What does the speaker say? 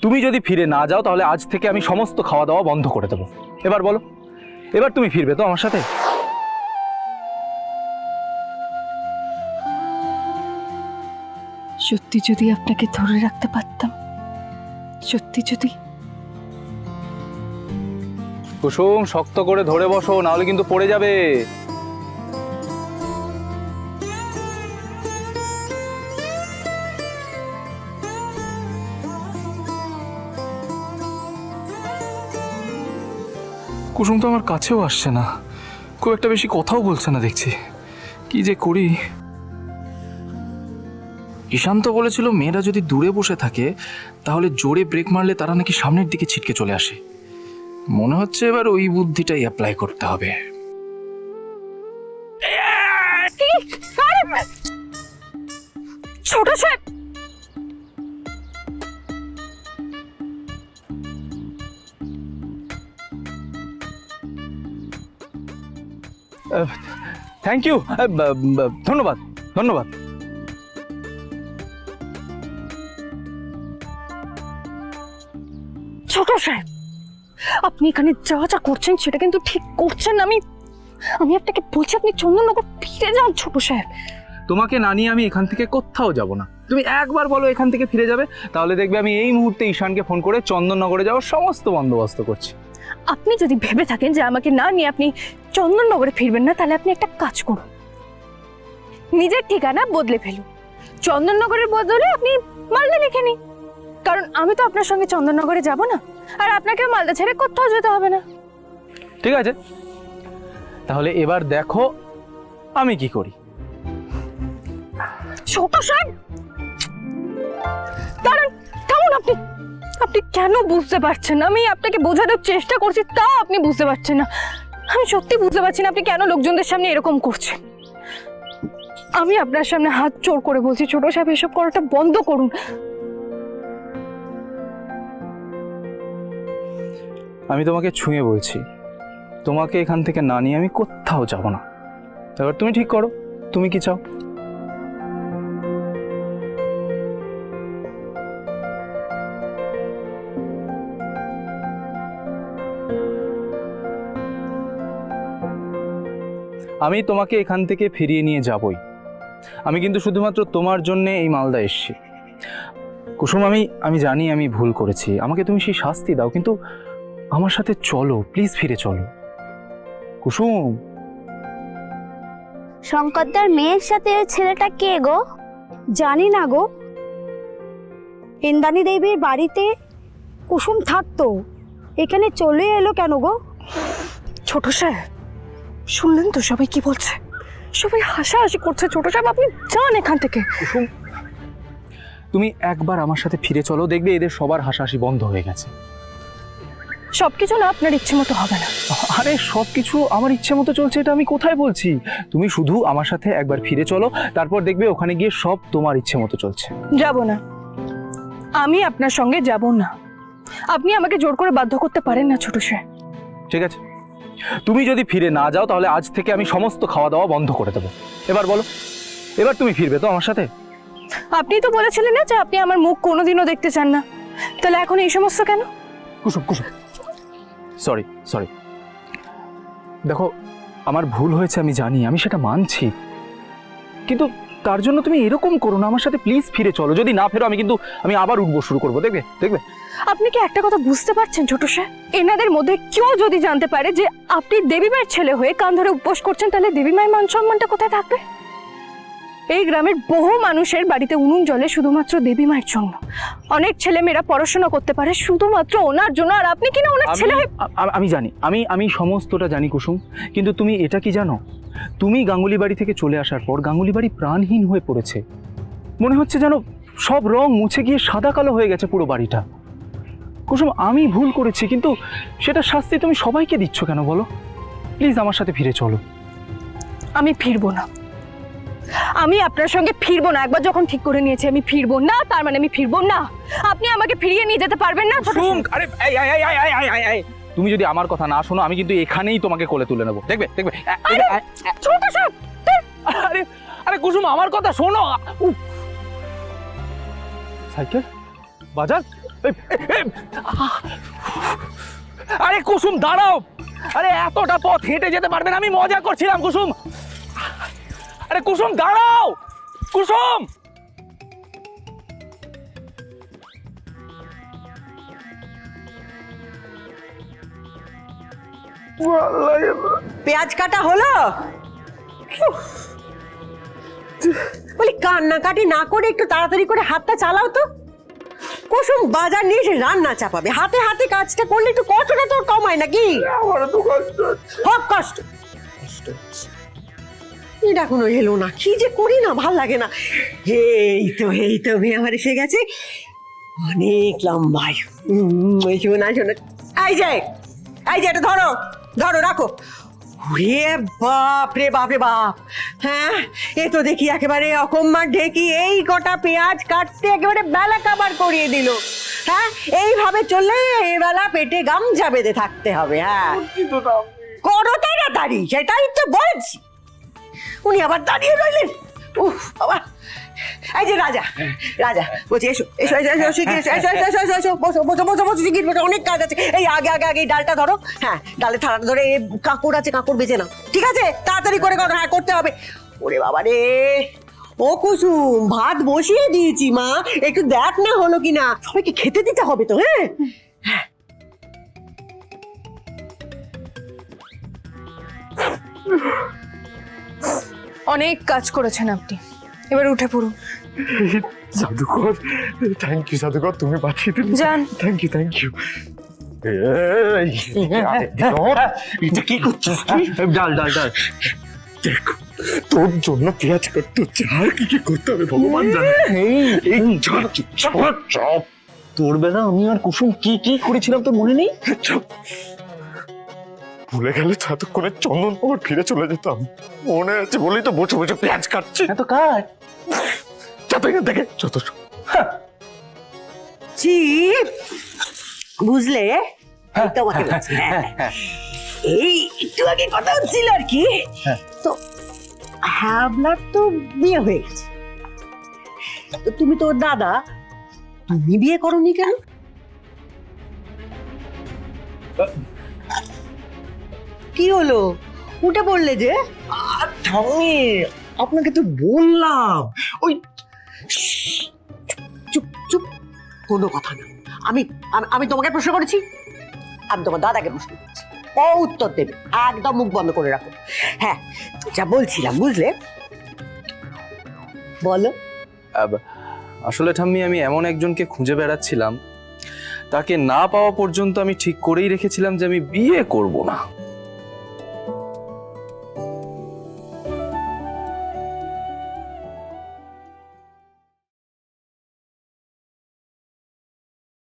তুমি যদি ফিরে না যাও তাহলে আজ থেকে আমি সমস্ত খাওয়া দাওয়া বন্ধ করে দেবো। এবার বলো, এবার তুমি ফিরবে তো আমার সাথে? সত্যি যদি আপনাকে ধরে রাখতে পারতাম, সত্যি যদি। কুসুম, শক্ত করে ধরে বসো, নাহলে কিন্তু পড়ে যাবে। কুসুম তো আমার কাছেও আসছে না, খুব একটা বেশি কথাও বলছে না দেখছি। কি যে করি। ঈশান্ত বলেছিল মেয়েরা যদি দূরে বসে থাকে তাহলে জোরে ব্রেক মারলে তারা নাকি সামনের দিকে ছিটকে চলে আসে। মনে হচ্ছে এবার ওই বুদ্ধিটাই অ্যাপ্লাই করতে হবে। ছোট সাহেব, থ্যাংক ইউ, ধন্যবাদ ধন্যবাদ। ছোট সাহেব, আপনি এখানে যা যা করছেন সেটা কিন্তু ঠিক করছেন না। আমি আপনাকে বলছি আপনি চন্দননগর ফিরে যান ছোট সাহেব। তোমাকে না নিয়ে আমি এখান থেকে কোথাও যাব না। তুমি একবার বলো এখান থেকে ফিরে যাবে, তাহলে দেখবে আমি এই মুহূর্তে ঈশানকে ফোন করে চন্দননগরে যাওয়ার সমস্ত বন্দোবস্ত করছি। আপনি যদি ভেবে থাকেন যে আমাকে না নিয়ে আপনি চন্দননগরে ফিরবেন না, তাহলে আপনি একটা কাজ করুন, নিজের ঠিকানা বদলে ফেলুন। চন্দননগরের বদলে আপনি মালদা লিখে নিন, কারণ আমি তো আপনার সঙ্গে চন্দননগরে যাব না, আর আপনাকেও মালদা ছেড়ে কোথাও যেতে হবে না। ঠিক আছে, তাহলে এবার দেখো আমি কি করি। ছোট সাহেব, দাঁড়ান, থামুন। আপনি কেন বুঝতে পারছেন না? আমি আপনাকে বোঝানোর চেষ্টা করছি, তা আপনি বুঝতে পারছেন না। আমি সত্যি বুঝতে পারছি না আপনি কেন লোকজনদের সামনে এরকম করছেন। আমি আপনার সামনে হাত জোড় করে বলছি ছোট সাহেব, এসব করাটা বন্ধ করুন। আমি তোমাকে ছুঁয়ে বলছি, তোমাকে এখান থেকে না নিয়ে আমি কোথাও যাব না। এবার তুমি ঠিক করো, তুমি কি চাও। আমি তোমাকে এখান থেকে ফিরিয়ে নিয়ে যাবই। আমি কিন্তু শুধুমাত্র তোমার জন্যে এই মালদা এসেছি। কুসুম, আমি জানি আমি ভুল করেছি, আমাকে তুমি সেই শাস্তি দাও, কিন্তু আমার সাথে চলো, প্লিজ ফিরে চলো। কুসুম। শঙ্করদার মেয়ের সাথে ওই ছেলেটা কে গো? জানি না গো, ইন্দ্রাণী দেবীর বাড়িতে কুসুম থাকতো, এখানে চলে এলো কেন গো? ছোট সাহেব, শুনলেন তো সবাই কি বলছে? সবাই হাসাহাসি করছে। ছোট সাহেব, আপনি যান এখান থেকে। কুসুম, তুমি একবার আমার সাথে ফিরে চলো, দেখবে এদের সবার হাসাহাসি বন্ধ হয়ে গেছে। সবকিছু না আপনার ইচ্ছে মতো হবে না। আরে সবকিছু আমার ইচ্ছে মতো চলছে এটা আমি কোথায় বলছি? তুমি শুধু আমার সাথে একবার ফিরে চলো, তারপর দেখবে ওখানে গিয়ে সব তোমার ইচ্ছে মতো চলছে। যাব না, আমি আপনার সঙ্গে যাব না। আপনি আমাকে জোর করে বাধ্য করতে পারেন না ছোট সাহেব। ঠিক আছে, তুমি যদি ফিরে না যাও তাহলে আজ থেকে আমি সমস্ত খাওয়া দাওয়া বন্ধ করে দেবো। এবার বলো, এবার তুমি ফিরবে তো আমার সাথে? আপনি তো বলেছিলেন না যে আপনি আমার মুখ কোনোদিনও দেখতে চান না, তাহলে এখন এই সমস্ত কেন? কুসুম, কুসুম, সরি সরি, দেখো আমার ভুল হয়েছে আমি জানি, আমি সেটা মানছি, কিন্তু তার জন্য তুমি এরকম করো না। আমার সাথে প্লিজ ফিরে চলো, যদি না ফেরো আমি আবার উঠবো শুরু করবো, দেখবে দেখবে। আপনি কি একটা কথা বুঝতে পারছেন ছোট সাহেব? এনাদের মধ্যে কেউ যদি জানতে পারে যে আপনি দেবী মায়ের ছেলে হয়ে কান ধরে উপোস করছেন, তাহলে দেবী মায়ের মান সম্মানটা কোথায় থাকবে? এই গ্রামের বহু মানুষের বাড়িতে উনুন জ্বলে শুধুমাত্র দেবী মায়ের জন্য। অনেক ছেলেমেয়েরা পড়াশোনা করতে পারে শুধুমাত্র ওনার জন্য, আর আপনি কিনা ওনার ছেলে হয়ে। আমি জানি, আমি সমস্তটা জানি কুসুম, কিন্তু তুমি এটা কি জানো, তুমি গাঙ্গুলি বাড়ি থেকে চলে আসার পর গাঙ্গুলি বাড়ি প্রাণহীন হয়ে পড়েছে। মনে হচ্ছে যেন সব রং মুছে গিয়ে সাদা কালো হয়ে গেছে পুরো বাড়িটা। কুসুম, আমি ভুল করেছি, কিন্তু সেটা শাস্তি তুমি সবাইকে দিচ্ছ কেন বলো? প্লিজ আমার সাথে ফিরে চলো। আমি ফিরবো না, আমি আপনার সঙ্গে ফিরবো না। একবার যখন ঠিক করে নিয়েছি আমি ফিরবো না, তার মানে আমি ফিরবো না। আপনি আমাকে ফিরিয়ে নিয়ে যেতে পারবেন না ছোট সাহেব। আরে এই, তুমি যদি আমার কথা না শোনো আমি কিন্তু এখানেই তোমাকে কোলে তুলে নেবো, দেখবে দেখবে। ছোট সাহেব, আরে আরে কুসুম, আমার কথা শোনো। সাইকেল বাজার। আরে কুসুম দাঁড়াও, আরে এতটা পথ হেঁটে যেতে পারবেন? আমি মজা করছিলাম কুসুম। আরে কুসুম দাঁড়াও, কুসুম। পেঁয়াজ কাটা হলো? বলি কান্নাকাটি না করে একটু তাড়াতাড়ি করে হাতটা চালাও তো। কুসুম বাজার নিয়ে এসে রান্না চাপাবে, হাতে হাতে কাজটা করলে একটু কষ্টটা তোর কমায় নাকি? হোক কষ্ট, এটা এখনো এলো না, কি যে করি না, ভাল লাগে না। এই তো মেয়ে আমার এসে গেছে, অনেক লম্বাই। শোনা শোনা, এই যে এটা ধরো ধরো, রাখো। ওরে বাপ রে বাপ রে বাপ, হ্যাঁ এ তো দেখি একেবারে অকম্মার ঢেকি এই কটা পেঁয়াজ কাটতে একেবারে বেলা কাবার করিয়ে দিল। হ্যাঁ এইভাবে চললে এবেলা পেটে গামছা বেঁধে থাকতে হবে। হ্যাঁ করো তাড়াতাড়ি, সেটাই তো বলছি। উনি আবার দাঁড়িয়ে রইলেন। উফ বাবা, এই যে রাজা বলছি এসো এসো এসো এসো শিগগির এসো এসো এসো এসো এসো বসো বসো বসো বসো শিগগির বসো, অনেক কাজ আছে। এই আগে আগে আগে এই ডালটা ধরো, হ্যাঁ ডালে থালাটা ধরে কাঁকড় আছে, কাঁকড় বেজে নাও, ঠিক আছে? তাড়াতাড়ি করে করো, হ্যাঁ করতে হবে। ওরে বাবা রে, ও কুসুম ভাত বসিয়ে দিয়েছি মা, একটু দেখ না হলো কিনা, সবাইকে খেতে দিতে হবে তো। হ্যাঁ অনেক কাজ করেছেন আপনি, এবার উঠে পড়ুন। জাদুকর, থ্যাংক ইউ জাদুকর, তুমি বাঁচিয়ে দিলে। যান। Thank you. এটা কি করছিস? ডাল ডাল ডাল। দেখো তোর জন্য পেঁয়াজ কাটতে হচ্ছে, আর কি করতে হবে ভগবান জানে। এই চপ তোর বেলা আমি আর কুসুম কি কি করেছিলাম তোর মনে নেই? চপ ভুলে গেলে তো এতক্ষণে চন্দননগর ফিরে চলে যেতাম। মনে আছে বলেই তো বসে বসে পেঁয়াজ কাটছি। এত কাজ যত এখান থেকে যত। বুঝলে, এই তোমাকে বলছি, এই একটু আগে কথা হচ্ছিল আর কি, তো হ্যাবলার তো বিয়ে হয়ে গেছে, তো তুমি তোর দাদা, তুমি বিয়ে করনি কেন? কি হলো, উঠে পড়লে যে? ঠাম্মি আপনাকে তো বললাম ওই। চুপ চুপ, কোনো কথা না। আমি আমি তোমাকে প্রশ্ন করেছি, আমি তোমার দাদাকে প্রশ্ন করছি, ও উত্তর দেবে, একদম মুখ বন্ধ করে রাখো। হ্যাঁ যা বলছিলাম, বুঝলে, বলো। আসলে ঠাম্মি আমি এমন একজনকে খুঁজে বেড়াচ্ছিলাম, তাকে না পাওয়া পর্যন্ত আমি ঠিক করেই রেখেছিলাম যে আমি বিয়ে করব না।